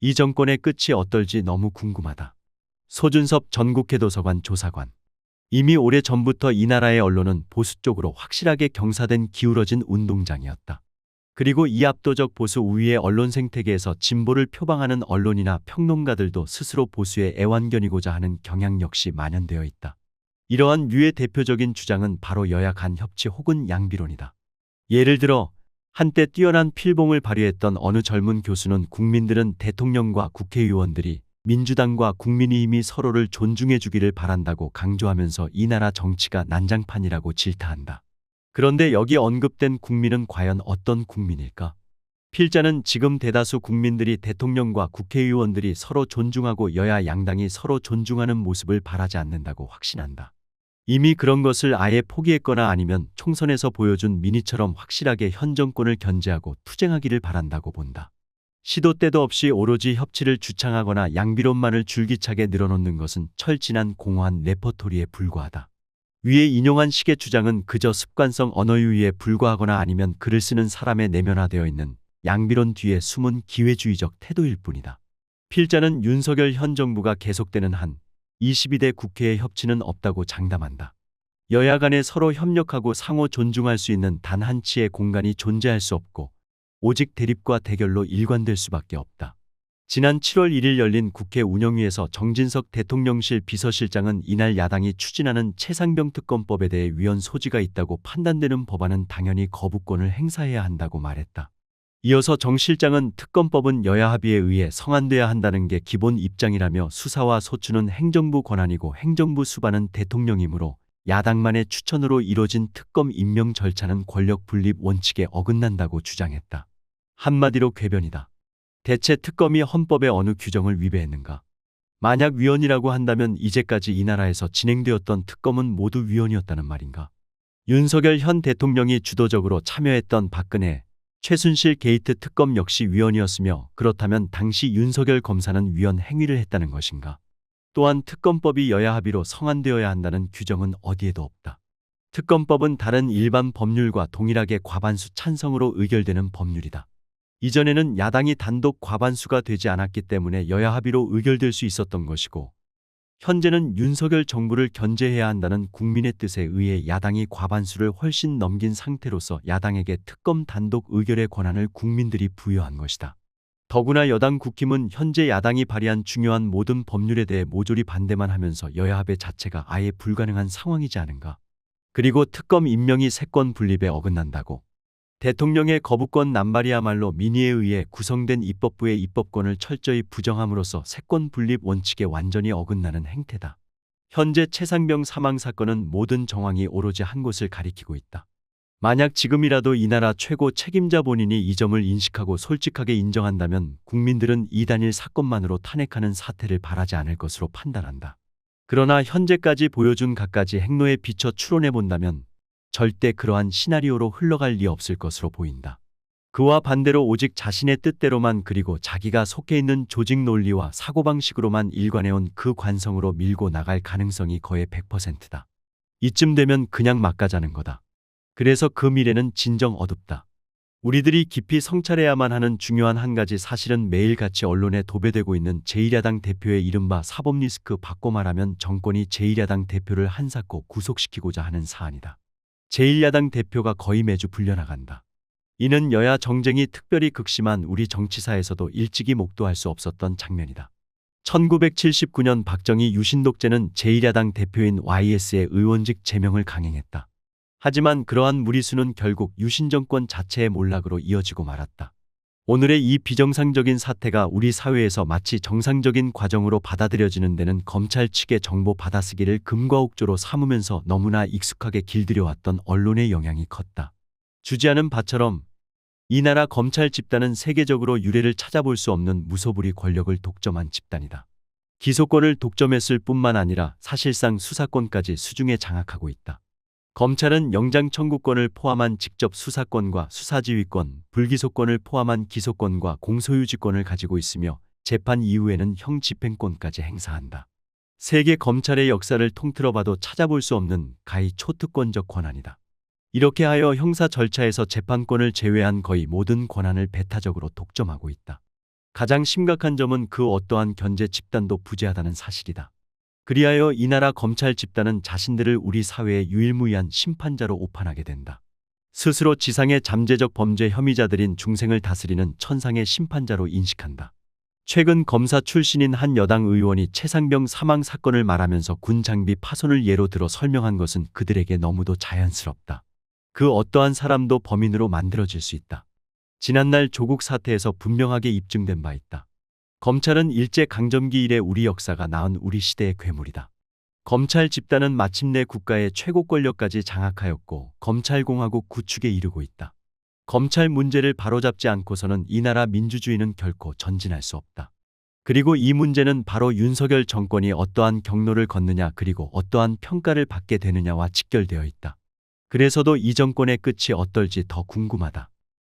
이 정권의 끝이 어떨지 너무 궁금하다. 소준섭 전국회도서관 조사관. 이미 오래전부터 이 나라의 언론은 보수 쪽으로 확실하게 경사된 기울어진 운동장이었다. 그리고 이 압도적 보수 우위의 언론 생태계에서 진보를 표방하는 언론이나 평론가들도 스스로 보수의 애완견이고자 하는 경향 역시 만연되어 있다. 이러한 류의 대표적인 주장은 바로 여야 간 협치 혹은 양비론이다. 예를 들어 한때 뛰어난 필봉을 발휘했던 어느 젊은 교수는 국민들은 대통령과 국회의원들이 민주당과 국민의힘이 서로를 존중해 주기를 바란다고 강조하면서 이 나라 정치가 난장판이라고 질타한다. 그런데 여기 언급된 국민은 과연 어떤 국민일까? 필자는 지금 대다수 국민들이 대통령과 국회의원들이 서로 존중하고 여야 양당이 서로 존중하는 모습을 바라지 않는다고 확신한다. 이미 그런 것을 아예 포기했거나 아니면 총선에서 보여준 민의처럼 확실하게 현 정권을 견제하고 투쟁하기를 바란다고 본다. 시도 때도 없이 오로지 협치를 주창하거나 양비론만을 줄기차게 늘어놓는 것은 철진한 공허한 레퍼토리에 불과하다. 위에 인용한 식의 주장은 그저 습관성 언어유희에 불과하거나 아니면 글을 쓰는 사람의 내면화되어 있는 양비론 뒤에 숨은 기회주의적 태도일 뿐이다. 필자는 윤석열 현 정부가 계속되는 한 22대 국회의 협치는 없다고 장담한다. 여야 간에 서로 협력하고 상호 존중할 수 있는 단 한치의 공간이 존재할 수 없고 오직 대립과 대결로 일관될 수밖에 없다. 지난 7월 1일 열린 국회 운영위에서 정진석 대통령실 비서실장은 이날 야당이 추진하는 최상병 특검법에 대해 위헌 소지가 있다고 판단되는 법안은 당연히 거부권을 행사해야 한다고 말했다. 이어서 정 실장은 특검법은 여야 합의에 의해 성안돼야 한다는 게 기본 입장이라며 수사와 소추는 행정부 권한이고 행정부 수반은 대통령이므로 야당만의 추천으로 이뤄진 특검 임명 절차는 권력 분립 원칙에 어긋난다고 주장했다. 한마디로 궤변이다. 대체 특검이 헌법의 어느 규정을 위배했는가? 만약 위헌이라고 한다면 이제까지 이 나라에서 진행되었던 특검은 모두 위헌이었다는 말인가? 윤석열 현 대통령이 주도적으로 참여했던 박근혜, 최순실 게이트 특검 역시 위헌이었으며 그렇다면 당시 윤석열 검사는 위헌 행위를 했다는 것인가? 또한 특검법이 여야 합의로 성안되어야 한다는 규정은 어디에도 없다. 특검법은 다른 일반 법률과 동일하게 과반수 찬성으로 의결되는 법률이다. 이전에는 야당이 단독 과반수가 되지 않았기 때문에 여야 합의로 의결될 수 있었던 것이고 현재는 윤석열 정부를 견제해야 한다는 국민의 뜻에 의해 야당이 과반수를 훨씬 넘긴 상태로서 야당에게 특검 단독 의결의 권한을 국민들이 부여한 것이다. 더구나 여당 국힘은 현재 야당이 발의한 중요한 모든 법률에 대해 모조리 반대만 하면서 여야 합의 자체가 아예 불가능한 상황이지 않은가. 그리고 특검 임명이 세권 분립에 어긋난다고. 대통령의 거부권 남발이야말로 민의에 의해 구성된 입법부의 입법권을 철저히 부정함으로써 세권 분립 원칙에 완전히 어긋나는 행태다. 현재 최상병 사망 사건은 모든 정황이 오로지 한 곳을 가리키고 있다. 만약 지금이라도 이 나라 최고 책임자 본인이 이 점을 인식하고 솔직하게 인정한다면 국민들은 이 단일 사건만으로 탄핵하는 사태를 바라지 않을 것으로 판단한다. 그러나 현재까지 보여준 갖가지 행로에 비춰 추론해본다면 절대 그러한 시나리오로 흘러갈 리 없을 것으로 보인다. 그와 반대로 오직 자신의 뜻대로만 그리고 자기가 속해 있는 조직 논리와 사고방식으로만 일관해온 그 관성으로 밀고 나갈 가능성이 거의 100%다. 이쯤 되면 그냥 막 가자는 거다. 그래서 그 미래는 진정 어둡다. 우리들이 깊이 성찰해야만 하는 중요한 한 가지 사실은 매일같이 언론에 도배되고 있는 제1야당 대표의 이른바 사법 리스크, 바꿔 말하면 정권이 제1야당 대표를 한사코 구속시키고자 하는 사안이다. 제1야당 대표가 거의 매주 불려나간다. 이는 여야 정쟁이 특별히 극심한 우리 정치사에서도 일찍이 목도할 수 없었던 장면이다. 1979년 박정희 유신 독재는 제1야당 대표인 YS의 의원직 제명을 강행했다. 하지만 그러한 무리수는 결국 유신 정권 자체의 몰락으로 이어지고 말았다. 오늘의 이 비정상적인 사태가 우리 사회에서 마치 정상적인 과정으로 받아들여지는 데는 검찰 측의 정보 받아쓰기를 금과 옥조로 삼으면서 너무나 익숙하게 길들여왔던 언론의 영향이 컸다. 주지하는 바처럼 이 나라 검찰 집단은 세계적으로 유례를 찾아볼 수 없는 무소불위 권력을 독점한 집단이다. 기소권을 독점했을 뿐만 아니라 사실상 수사권까지 수중에 장악하고 있다. 검찰은 영장 청구권을 포함한 직접 수사권과 수사지휘권, 불기소권을 포함한 기소권과 공소유지권을 가지고 있으며 재판 이후에는 형 집행권까지 행사한다. 세계 검찰의 역사를 통틀어봐도 찾아볼 수 없는 가히 초특권적 권한이다. 이렇게 하여 형사 절차에서 재판권을 제외한 거의 모든 권한을 배타적으로 독점하고 있다. 가장 심각한 점은 그 어떠한 견제 집단도 부재하다는 사실이다. 그리하여 이 나라 검찰 집단은 자신들을 우리 사회의 유일무이한 심판자로 오판하게 된다. 스스로 지상의 잠재적 범죄 혐의자들인 중생을 다스리는 천상의 심판자로 인식한다. 최근 검사 출신인 한 여당 의원이 최상병 사망 사건을 말하면서 군 장비 파손을 예로 들어 설명한 것은 그들에게 너무도 자연스럽다. 그 어떠한 사람도 범인으로 만들어질 수 있다. 지난날 조국 사태에서 분명하게 입증된 바 있다. 검찰은 일제강점기 이래 우리 역사가 낳은 우리 시대의 괴물이다. 검찰 집단은 마침내 국가의 최고 권력까지 장악하였고 검찰공화국 구축에 이르고 있다. 검찰 문제를 바로잡지 않고서는 이 나라 민주주의는 결코 전진할 수 없다. 그리고 이 문제는 바로 윤석열 정권이 어떠한 경로를 걷느냐 그리고 어떠한 평가를 받게 되느냐와 직결되어 있다. 그래서도 이 정권의 끝이 어떨지 더 궁금하다.